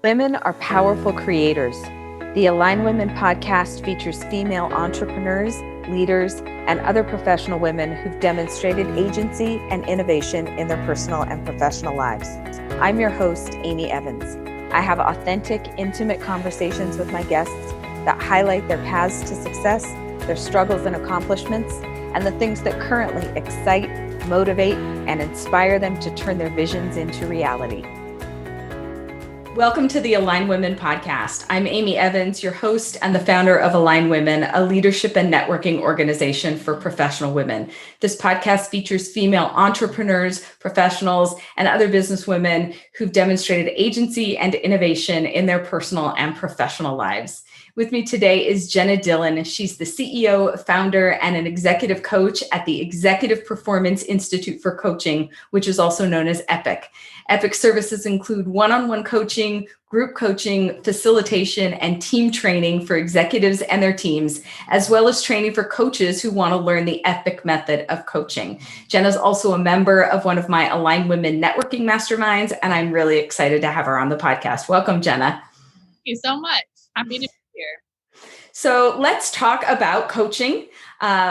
Women are powerful creators. The Align Women podcast features female entrepreneurs, leaders, and other professional women who've demonstrated agency and innovation in their personal and professional lives. I'm your host, Amy Evans. I have authentic, intimate conversations with my guests that highlight their paths to success, their struggles and accomplishments, and the things that currently excite, motivate, and inspire them to turn their visions into reality. Welcome to the Align Women podcast. I'm Amy Evans, your host and the founder of Align Women, a leadership and networking organization for professional women. This podcast features female entrepreneurs, professionals, and other businesswomen who've demonstrated agency and innovation in their personal and professional lives. With me today is Jenna Dillon. She's the CEO, founder, and an executive coach at the Executive Performance Institute for Coaching, which is also known as EPIC. EPIC services include one-on-one coaching, group coaching, facilitation, and team training for executives and their teams, as well as training for coaches who want to learn the EPIC method of coaching. Jenna's also a member of one of my Align Women networking masterminds, and I'm really excited to have her on the podcast. Welcome, Jenna. Thank you so much. Happy to be here. So let's talk about coaching,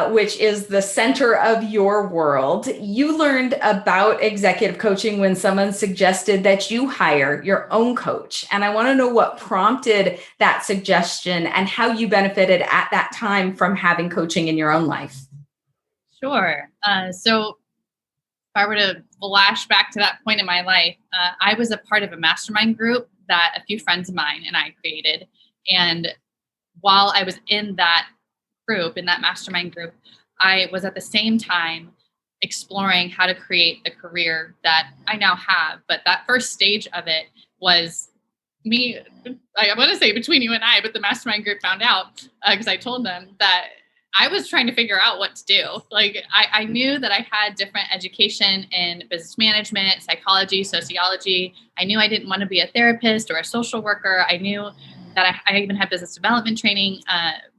which is the center of your world. You learned about executive coaching when someone suggested that you hire your own coach. And I want to know what prompted that suggestion and how you benefited at that time from having coaching in your own life. Sure. So if I were to flash back to that point in my life, I was a part of a mastermind group that a few friends of mine and I created. And while I was in that group, in that mastermind group, I was at the same time exploring how to create the career that I now have. But that first stage of it was me, I want to say between you and I, but the mastermind group found out because I told them that I was trying to figure out what to do. Like I knew that I had different education in business management, psychology, sociology. I knew I didn't want to be a therapist or a social worker. I knew that I even had business development training.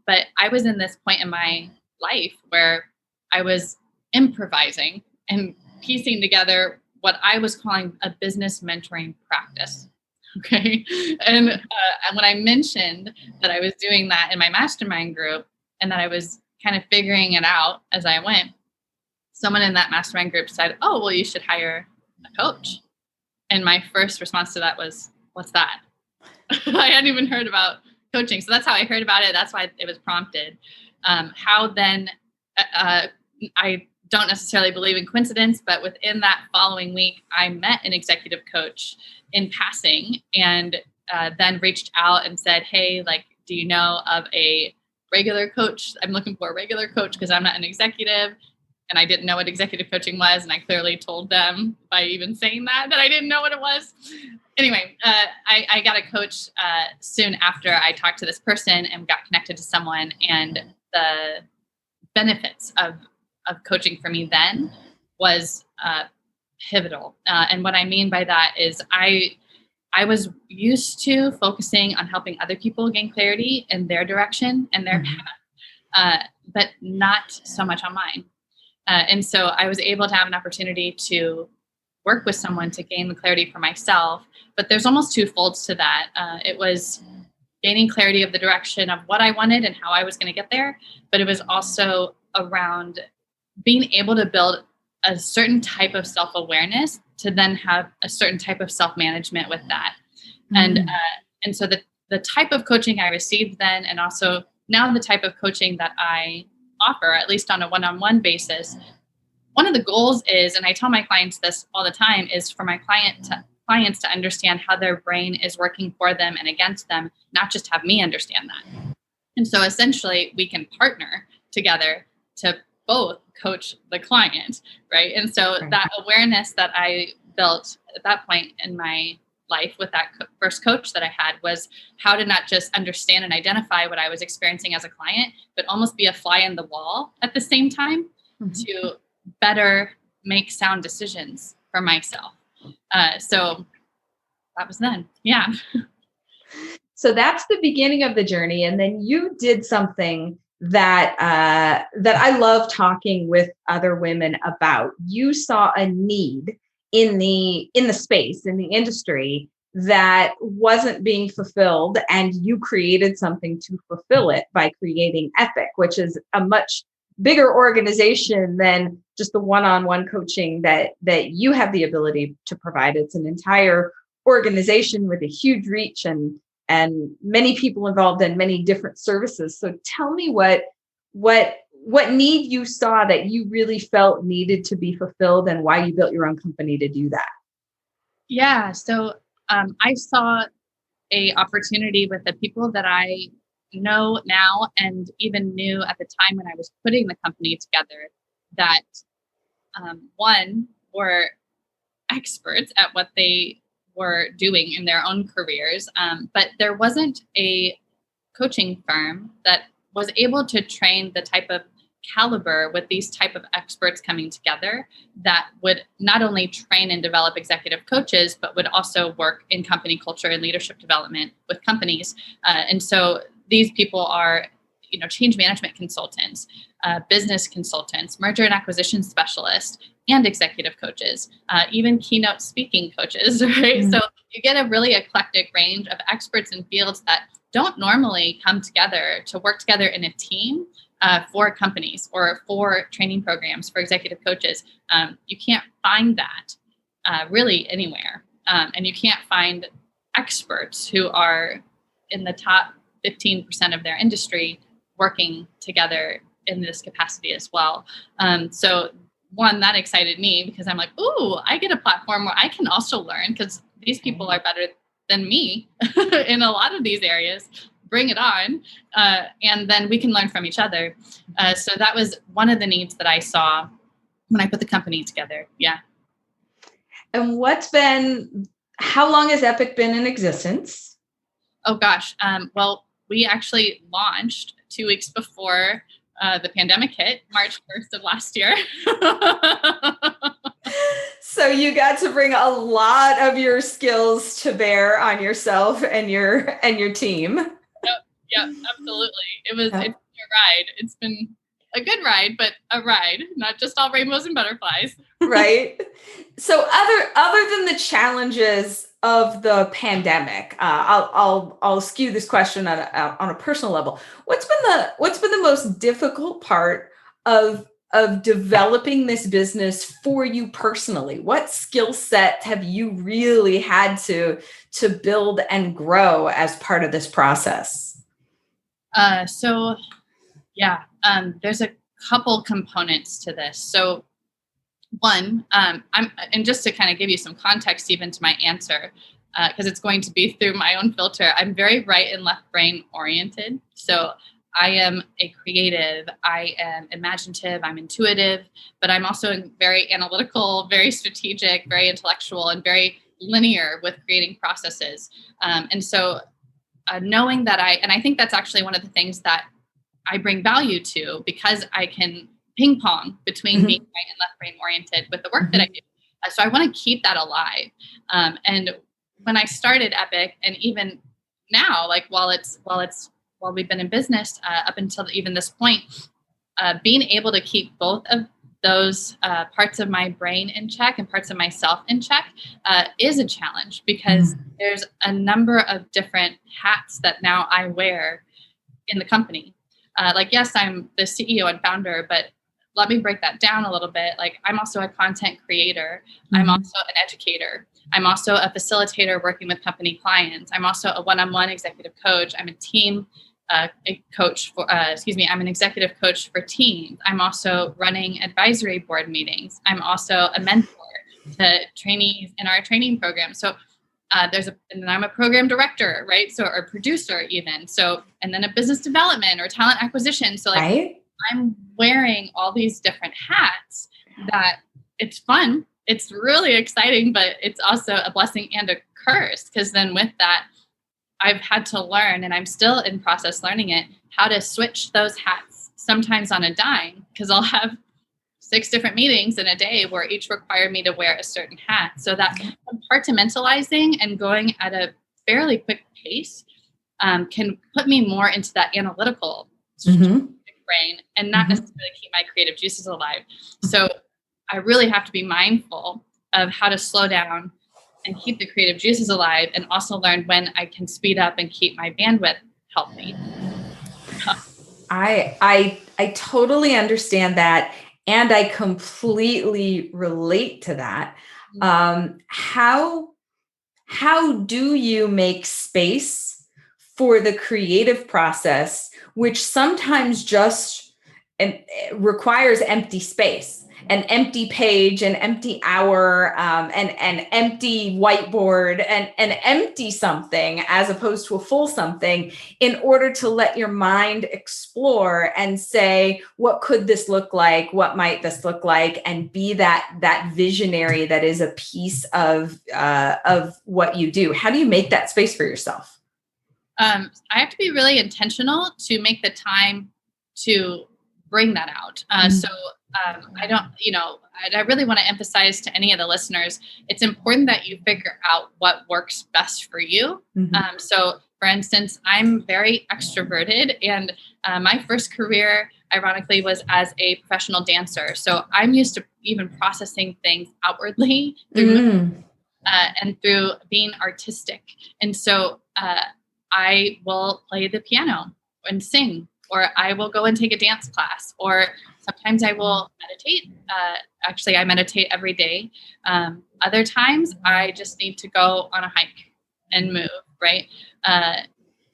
But I was in this point in my life where I was improvising and piecing together what I was calling a business mentoring practice. Okay. And when I mentioned that I was doing that in my mastermind group and that I was kind of figuring it out as I went, someone in that mastermind group said, "Oh, well, you should hire a coach." And my first response to that was, "What's that?" I hadn't even heard about coaching. So that's how I heard about it. That's why it was prompted. How then, I don't necessarily believe in coincidence, but within that following week, I met an executive coach in passing and then reached out and said, "Hey, do you know of a regular coach? I'm looking for a regular coach because I'm not an executive." And I didn't know what executive coaching was. And I clearly told them by even saying that I didn't know what it was. Anyway, I got a coach soon after I talked to this person and got connected to someone. And the benefits of coaching for me then was pivotal. And what I mean by that is I was used to focusing on helping other people gain clarity in their direction and their path, but not so much on mine. And so I was able to have an opportunity to work with someone to gain the clarity for myself. But there's almost two folds to that. It was gaining clarity of the direction of what I wanted and how I was going to get there. But it was also around being able to build a certain type of self-awareness to then have a certain type of self-management with that. And so the type of coaching I received then, and also now the type of coaching that I offer, at least on a one-on-one basis, one of the goals is, and I tell my clients this all the time, is for my clients to understand how their brain is working for them and against them, not just have me understand that. And so essentially we can partner together to both coach the client, right? And so that awareness that I built at that point in my life with that first coach that I had was how to not just understand and identify what I was experiencing as a client, but almost be a fly in the wall at the same time to better make sound decisions for myself. So that was then. Yeah. So that's the beginning of the journey. And then you did something that I love talking with other women about. You saw a need in the space, in the industry, that wasn't being fulfilled, and you created something to fulfill it by creating Epic, which is a much bigger organization than just the one-on-one coaching that you have the ability to provide. It's an entire organization with a huge reach and many people involved in many different services. So tell me what need you saw that you really felt needed to be fulfilled, and why you built your own company to do that. Yeah. So I saw a opportunity with the people that I know now and even knew at the time when I was putting the company together, that one, were experts at what they were doing in their own careers, but there wasn't a coaching firm that was able to train the type of caliber with these type of experts coming together that would not only train and develop executive coaches, but would also work in company culture and leadership development with companies. And so these people are, change management consultants, business consultants, merger and acquisition specialists, and executive coaches, even keynote speaking coaches, right? Mm-hmm. So you get a really eclectic range of experts in fields that don't normally come together to work together in a team for companies or for training programs for executive coaches. You can't find that really anywhere. And you can't find experts who are in the top 15% of their industry working together in this capacity as well. So one, that excited me because I'm like, ooh, I get a platform where I can also learn, because these people are better than me in a lot of these areas. Bring it on. And then we can learn from each other. So that was one of the needs that I saw when I put the company together. Yeah. And how long has Epic been in existence? Oh gosh. Well, we actually launched 2 weeks before the pandemic hit, March 1st of last year. So you got to bring a lot of your skills to bear on yourself and your team. Yep, absolutely. It's been a ride. It's been a good ride, but a ride, not just all rainbows and butterflies. Right. So other than the challenges of the pandemic, I'll skew this question on a personal level. What's been the most difficult part of developing this business for you personally? What skill set have you really had to build and grow as part of this process? There's a couple components to this. So one, and just to kind of give you some context even to my answer, because it's going to be through my own filter, I'm very right and left brain oriented. So I am a creative, I am imaginative, I'm intuitive, but I'm also very analytical, very strategic, very intellectual, and very linear with creating processes. And so knowing that I think that's actually one of the things that I bring value to, because I can ping pong between being right and left brain oriented with the work that I do. So I want to keep that alive. And when I started Epic, and even now, like while we've been in business up until even this point, being able to keep both of those parts of my brain in check and parts of myself in check is a challenge, because there's a number of different hats that now I wear in the company. Yes, I'm the CEO and founder, but let me break that down a little bit. Like, I'm also a content creator. I'm also an educator. I'm also a facilitator working with company clients. I'm also a one-on-one executive coach. I'm a team coach for, I'm an executive coach for teams. I'm also running advisory board meetings. I'm also a mentor to trainees in our training program. So and then I'm a program director, right? So, or producer even. So, and then a business development or talent acquisition. So I'm wearing all these different hats that it's fun. It's really exciting, but it's also a blessing and a curse, because then with that, I've had to learn, and I'm still in process learning it, how to switch those hats sometimes on a dime, because I'll have 6 different meetings in a day where each require me to wear a certain hat. So that compartmentalizing and going at a fairly quick pace can put me more into that analytical brain and not necessarily keep my creative juices alive. So I really have to be mindful of how to slow down, and keep the creative juices alive, and also learn when I can speed up and keep my bandwidth healthy. I totally understand that, and I completely relate to that. How do you make space for the creative process, which sometimes just requires empty space, an empty page, an empty hour, an empty whiteboard, and an empty something as opposed to a full something, in order to let your mind explore and say, what could this look like? What might this look like? And be that visionary that is a piece of what you do. How do you make that space for yourself? I have to be really intentional to make the time to bring that out. So I don't, I really want to emphasize to any of the listeners, it's important that you figure out what works best for you. So for instance, I'm very extroverted, and my first career, ironically, was as a professional dancer. So I'm used to even processing things outwardly through and through being artistic. And so I will play the piano and sing, or I will go and take a dance class, or sometimes I will meditate. Actually, I meditate every day. Other times I just need to go on a hike and move, right?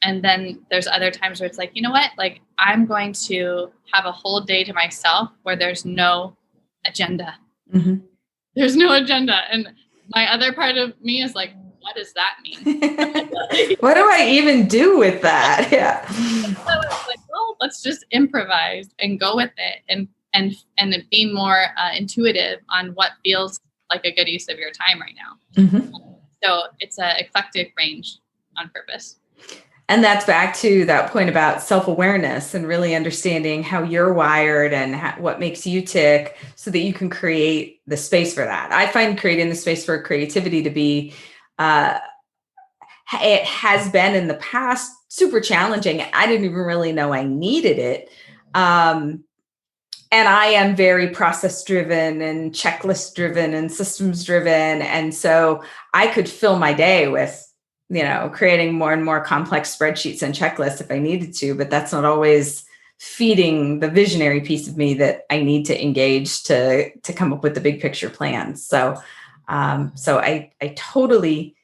And then there's other times where it's like, you know what? Like, I'm going to have a whole day to myself where there's no agenda. There's no agenda. And my other part of me is like, what does that mean? What do I even do with that? Yeah. So it's like, well, let's just improvise and go with it, and be more intuitive on what feels like a good use of your time right now. So it's an eclectic range on purpose. And that's back to that point about self-awareness and really understanding how you're wired and what makes you tick, so that you can create the space for that. I find creating the space for creativity to be it has been in the past super challenging. I didn't even really know I needed it. And I am very process driven and checklist driven and systems driven. And so I could fill my day with, creating more and more complex spreadsheets and checklists if I needed to, but that's not always feeding the visionary piece of me that I need to engage to come up with the big picture plans. So I totally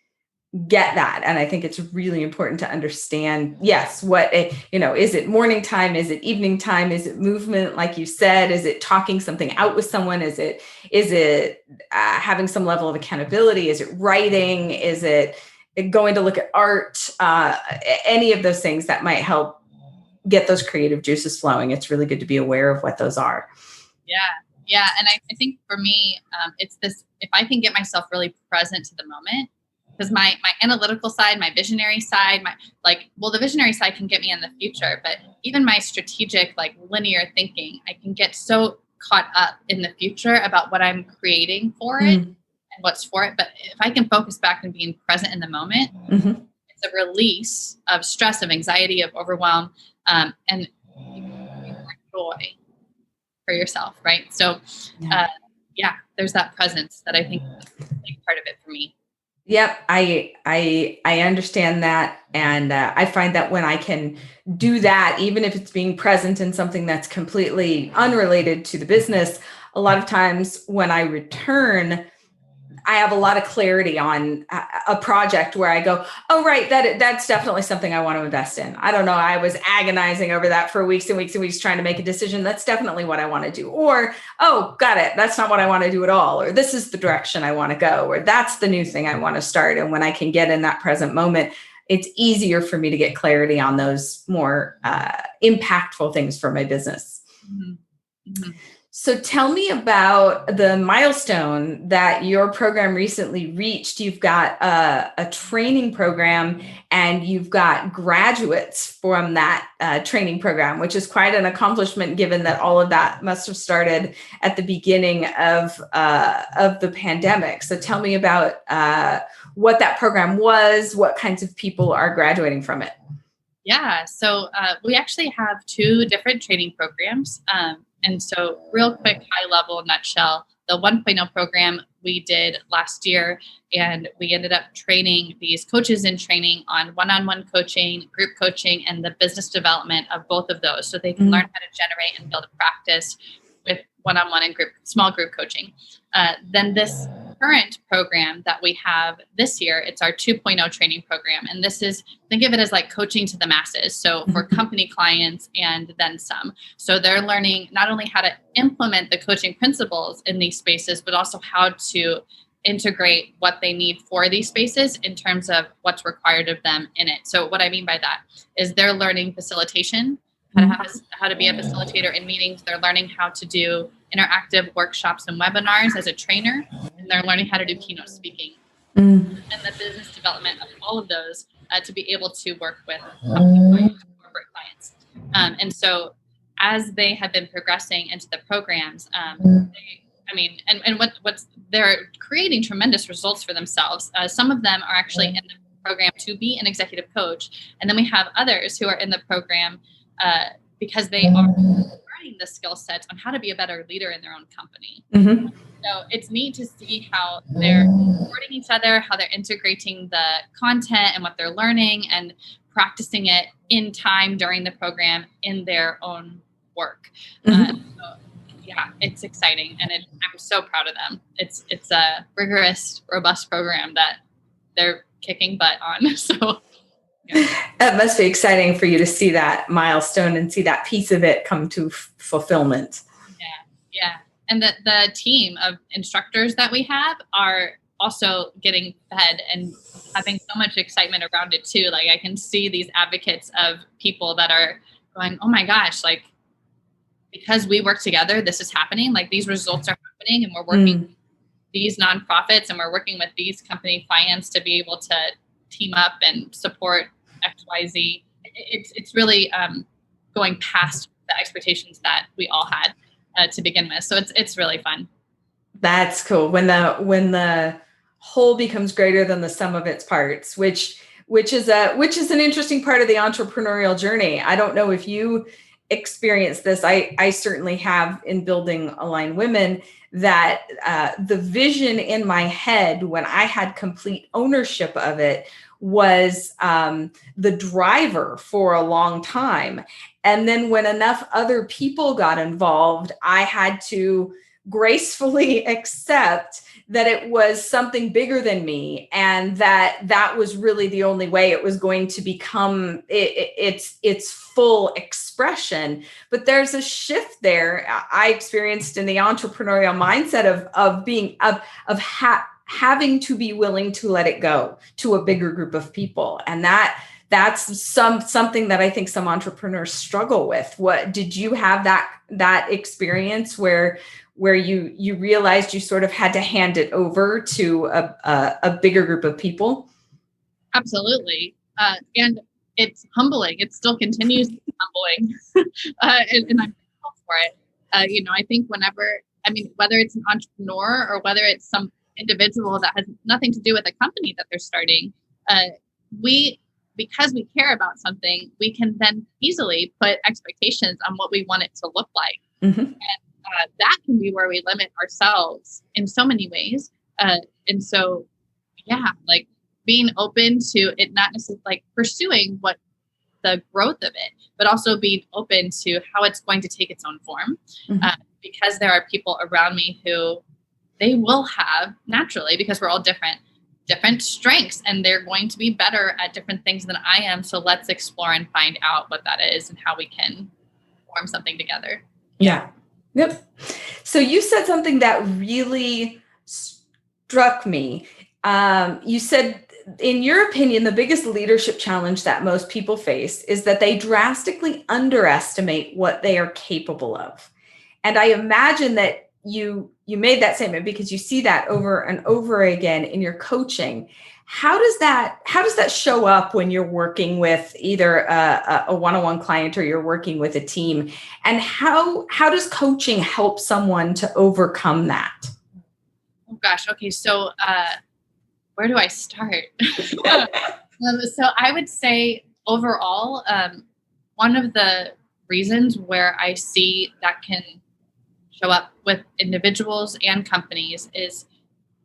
get that. And I think it's really important to understand, yes, is it morning time? Is it evening time? Is it movement? Like you said, is it talking something out with someone? Is it having some level of accountability? Is it writing? Is it going to look at art? Any of those things that might help get those creative juices flowing. It's really good to be aware of what those are. Yeah. And I think for me, it's this, if I can get myself really present to the moment, because my analytical side, my visionary side, the visionary side can get me in the future, but even my strategic, like linear thinking, I can get so caught up in the future about what I'm creating for it and what's for it. But if I can focus back on being present in the moment, it's a release of stress, of anxiety, of overwhelm, and more joy for yourself, right? So, there's that presence that I think is a big part of it for me. Yep, I understand that, and I find that when I can do that, even if it's being present in something that's completely unrelated to the business, a lot of times when I return, I have a lot of clarity on a project where I go, oh, right, that's definitely something I want to invest in. I don't know, I was agonizing over that for weeks and weeks and weeks trying to make a decision. That's definitely what I want to do. Or, oh, got it, that's not what I want to do at all. Or this is the direction I want to go. Or that's the new thing I want to start. And when I can get in that present moment, it's easier for me to get clarity on those more impactful things for my business. So tell me about the milestone that your program recently reached. You've got a training program, and you've got graduates from that training program, which is quite an accomplishment given that all of that must have started at the beginning of the pandemic. So tell me about what that program was, what kinds of people are graduating from it. Yeah, so we actually have two different training programs. And so real quick, high level nutshell, the 1.0 program we did last year, and we ended up training these coaches in training on one-on-one coaching, group coaching, and the business development of both of those, so they can learn how to generate and build a practice with one-on-one and small group coaching. Then this current program that we have this year, it's our 2.0 training program. And this is, think of it as like coaching to the masses. So for company clients and then some. So they're learning not only how to implement the coaching principles in these spaces, but also how to integrate what they need for these spaces in terms of what's required of them in it. So what I mean by that is they're learning facilitation, how to be a facilitator in meetings. They're learning how to do interactive workshops and webinars as a trainer, and they're learning how to do keynote speaking and the business development of all of those to be able to work with company clients, corporate clients. And so as they have been progressing into the programs, they're creating tremendous results for themselves. Some of them are actually in the program to be an executive coach. And then we have others who are in the program because they are learning the skill sets on how to be a better leader in their own company. So it's neat to see how they're supporting each other, how they're integrating the content and what they're learning and practicing it in time during the program in their own work. It's exciting, and I'm so proud of them. It's a rigorous, robust program that they're kicking butt on. So that must be exciting for you to see that milestone and see that piece of it come to fulfillment. Yeah. And the team of instructors that we have are also getting fed and having so much excitement around it too. Like I can see these advocates of people that are going, oh my gosh, like because we work together, this is happening. Like these results are happening, and we're working with these nonprofits and we're working with these company clients to be able to team up and support XYZ. It's really going past the expectations that we all had to begin with. So it's really fun. That's cool. When the whole becomes greater than the sum of its parts, which is an interesting part of the entrepreneurial journey. I don't know if you experience this. I certainly have in building Align Women, that the vision in my head when I had complete ownership of it was the driver for a long time. And then when enough other people got involved, I had to gracefully accept that it was something bigger than me, and that was really the only way it was going to become its full expression. But there's a shift there I experienced in the entrepreneurial mindset of having to be willing to let it go to a bigger group of people. And that's something that I think some entrepreneurs struggle with. What did you have that experience where you realized you sort of had to hand it over to a bigger group of people? Absolutely. And it's humbling. It still continues to be humbling. And I'm grateful for it. I think whether it's an entrepreneur or whether it's some individual that has nothing to do with a company that they're starting, because we care about something, we can then easily put expectations on what we want it to look like. And that can be where we limit ourselves in so many ways. And so, like being open to it, not necessarily like pursuing what the growth of it, but also being open to how it's going to take its own form. Because there are people around me who they will have naturally, because we're all different strengths, and they're going to be better at different things than I am. So let's explore and find out what that is and how we can form something together. Yeah. Yep. So you said something that really struck me. You said, in your opinion, the biggest leadership challenge that most people face is that they drastically underestimate what they are capable of. And I imagine that you made that statement because you see that over and over again in your coaching. How does that show up when you're working with either a one-on-one client or you're working with a team? And how does coaching help someone to overcome that? Oh gosh. Okay. So where do I start? So I would say overall, one of the reasons where I see that can show up with individuals and companies is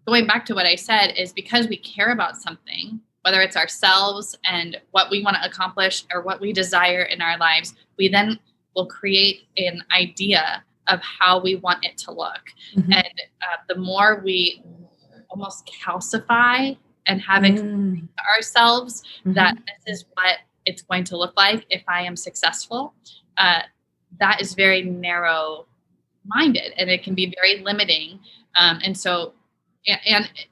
going back to what I said, is because we care about something, whether it's ourselves and what we want to accomplish or what we desire in our lives, we then will create an idea of how we want it to look. Mm-hmm. And the more we almost calcify and have it to ourselves that this is what it's going to look like if I am successful, that is very narrow minded, and it can be very limiting. And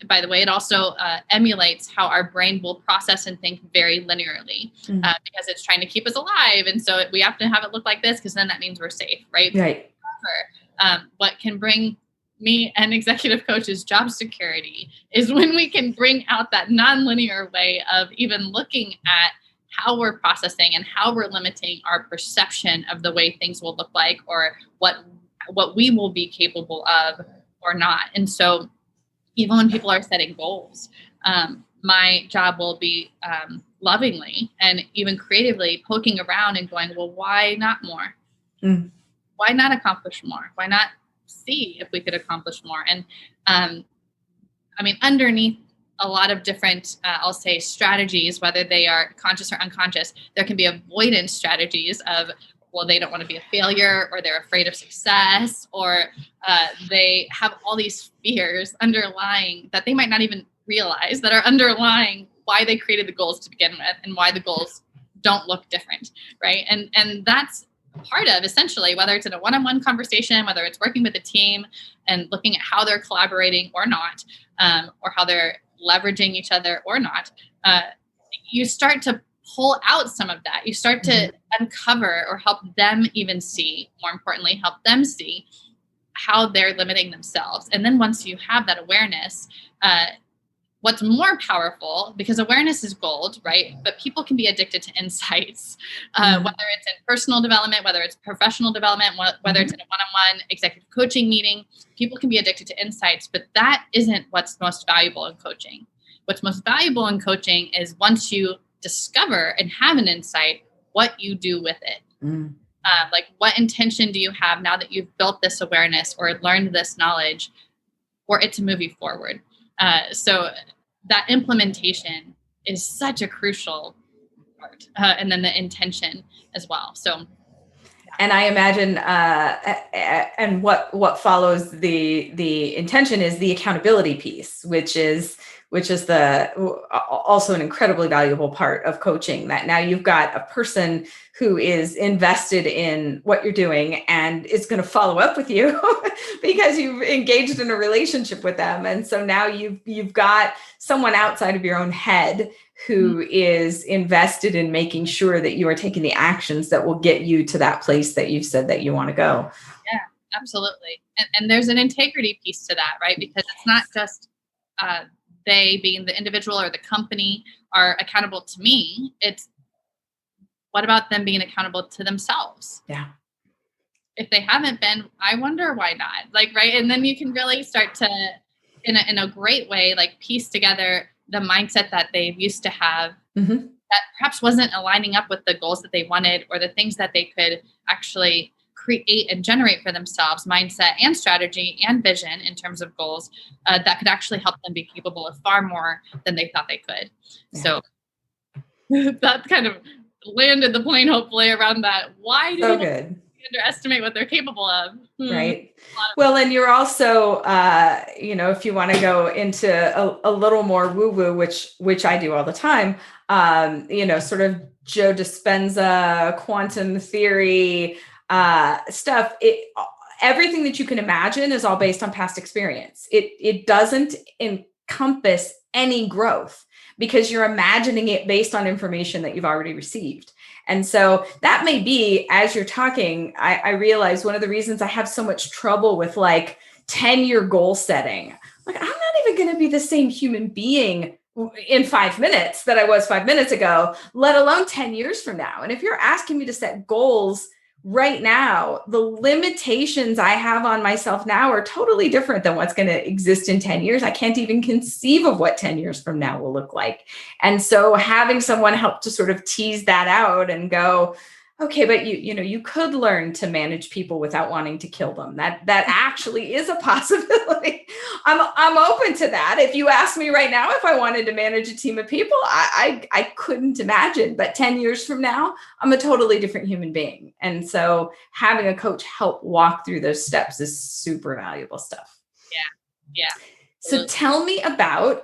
by the way, it also emulates how our brain will process and think very linearly because it's trying to keep us alive. And so we have to have it look like this because then that means we're safe, right? Right. However, what can bring me and executive coaches job security is when we can bring out that nonlinear way of even looking at how we're processing and how we're limiting our perception of the way things will look like or what we will be capable of or not. And so even when people are setting goals, my job will be lovingly and even creatively poking around and going, well, why not more? Why not accomplish more? Why not see if we could accomplish more? And underneath a lot of different, I'll say, strategies, whether they are conscious or unconscious, there can be avoidance strategies of, well, they don't want to be a failure, or they're afraid of success, or they have all these fears underlying that they might not even realize that are underlying why they created the goals to begin with and why the goals don't look different, right? And that's part of, essentially, whether it's in a one-on-one conversation, whether it's working with a team and looking at how they're collaborating or not, or how they're leveraging each other or not, you start to pull out some of that. You start to uncover or help them even see, more importantly, help them see how they're limiting themselves. And then once you have that awareness, what's more powerful, because awareness is gold, right? But people can be addicted to insights, whether it's in personal development, whether it's professional development, whether it's in a one-on-one executive coaching meeting, people can be addicted to insights, but that isn't what's most valuable in coaching. What's most valuable in coaching is once you discover and have an insight, what you do with it. Like, what intention do you have now that you've built this awareness or learned this knowledge for it to move you forward? So that implementation is such a crucial part. And then the intention as well. So, and I imagine, and what follows the intention is the accountability piece, which is also an incredibly valuable part of coaching, that now you've got a person who is invested in what you're doing and is going to follow up with you because you've engaged in a relationship with them. And so now you've got someone outside of your own head who is invested in making sure that you are taking the actions that will get you to that place that you've said that you want to go. Yeah, absolutely. And there's an integrity piece to that, right? Because it's not just they, being the individual or the company, are accountable to me. It's, what about them being accountable to themselves? Yeah. If they haven't been, I wonder why not. Like, right. And then you can really start to, in a great way, like, piece together the mindset that they used to have that perhaps wasn't aligning up with the goals that they wanted, or the things that they could actually create and generate for themselves, mindset and strategy and vision in terms of goals, that could actually help them be capable of far more than they thought they could. Yeah. So that kind of landed the plane, hopefully, around that. Why do people underestimate what they're capable of? Right. Well, and you're also, if you want to go into a little more woo-woo, which I do all the time, sort of Joe Dispenza, quantum theory, stuff. Everything that you can imagine is all based on past experience. It doesn't encompass any growth because you're imagining it based on information that you've already received. And so that may be, as you're talking, I realize one of the reasons I have so much trouble with, like, 10-year goal setting. Like, I'm not even going to be the same human being in 5 minutes that I was 5 minutes ago, let alone 10 years from now. And if you're asking me to set goals right now, the limitations I have on myself now are totally different than what's going to exist in 10 years. I can't even conceive of what 10 years from now will look like. And so having someone help to sort of tease that out and go, Okay, but you could learn to manage people without wanting to kill them. That actually is a possibility. I'm open to that. If you ask me right now if I wanted to manage a team of people, I couldn't imagine. But 10 years from now, I'm a totally different human being. And so having a coach help walk through those steps is super valuable stuff. Yeah. Yeah. So tell me about,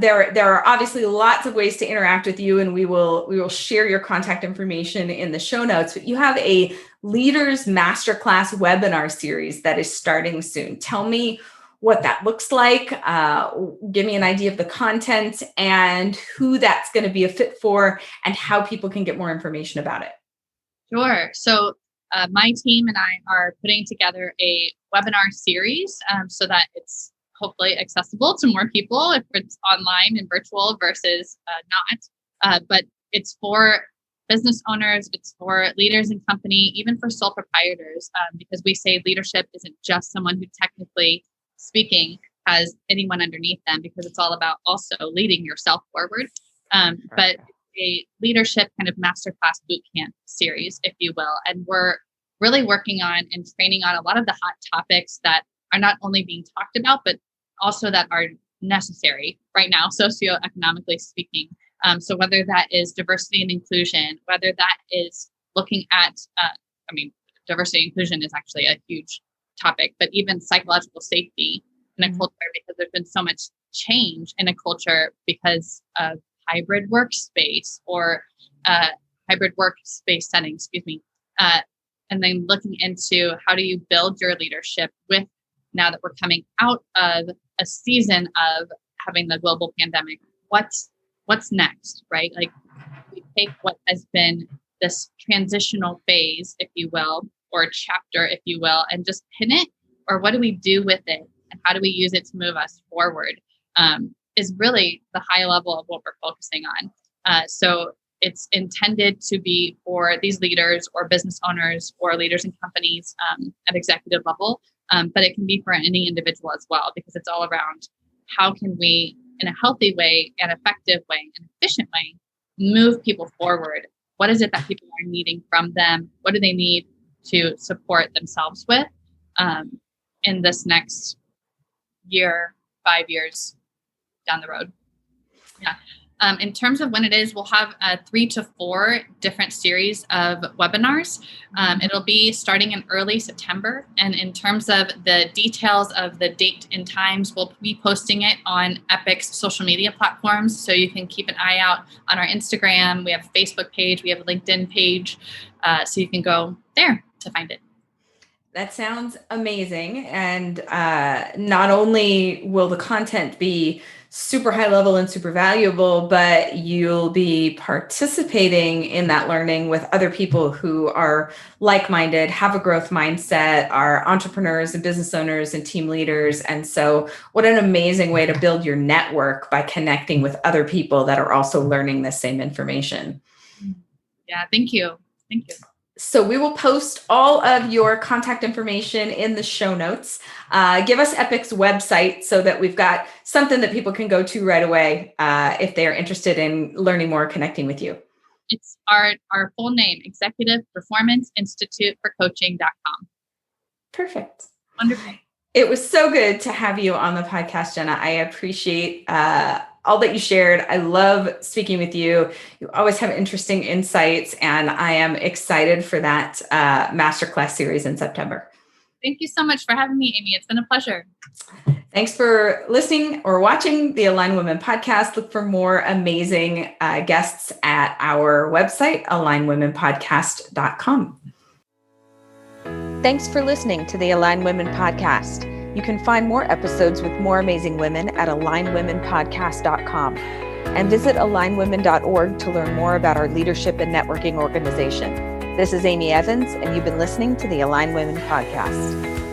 there are obviously lots of ways to interact with you, and we will share your contact information in the show notes, but you have a Leaders Masterclass webinar series that is starting soon. Tell me what that looks like. Give me an idea of the content and who that's going to be a fit for and how people can get more information about it. Sure. So my team and I are putting together a webinar series so that it's hopefully accessible to more people if it's online and virtual versus not. But it's for business owners, it's for leaders in company, even for sole proprietors, because we say leadership isn't just someone who technically speaking has anyone underneath them, because it's all about also leading yourself forward. But a leadership kind of masterclass bootcamp series, if you will. And we're really working on and training on a lot of the hot topics that are not only being talked about, but also that are necessary right now, socioeconomically speaking. So whether that is diversity and inclusion, whether that is looking at, diversity and inclusion is actually a huge topic, but even psychological safety in a culture, because there's been so much change in a culture because of hybrid workspace or hybrid workspace settings, and then looking into how do you build your leadership with, now that we're coming out of a season of having the global pandemic, what's next, right? Like we take what has been this transitional phase, if you will, or chapter, if you will, and just pin it, or what do we do with it? And how do we use it to move us forward? Is really the high level of what we're focusing on. So it's intended to be for these leaders or business owners or leaders in companies at executive level. But it can be for any individual as well, because it's all around how can we, in a healthy way, an effective way, an efficient way, move people forward. What is it that people are needing from them? What do they need to support themselves with in this next year, 5 years down the road? Yeah. In terms of when it is, we'll have 3 to 4 different series of webinars. It'll be starting in early September. And in terms of the details of the date and times, we'll be posting it on Epic's social media platforms. So you can keep an eye out on our Instagram. We have a Facebook page. We have a LinkedIn page. So you can go there to find it. That sounds amazing. And not only will the content be super high level and super valuable, but you'll be participating in that learning with other people who are like-minded, have a growth mindset, are entrepreneurs and business owners and team leaders. And so what an amazing way to build your network by connecting with other people that are also learning the same information. Yeah, thank you. Thank you. So we will post all of your contact information in the show notes. Give us Epic's website so that we've got something that people can go to right away if they are interested in learning more, connecting with you. It's our full name, Executive Performance Institute for Coaching.com. Perfect. Wonderful. It was so good to have you on the podcast, Jenna. I appreciate all that you shared. I love speaking with you. You always have interesting insights, and I am excited for that masterclass series in September. Thank you so much for having me, Amy. It's been a pleasure. Thanks for listening or watching the Aligned Women podcast. Look for more amazing guests at our website, alignedwomenpodcast.com. Thanks for listening to the Aligned Women podcast. You can find more episodes with more amazing women at alignedwomenpodcast.com and visit alignedwomen.org to learn more about our leadership and networking organization. This is Amy Evans, and you've been listening to the Aligned Women podcast.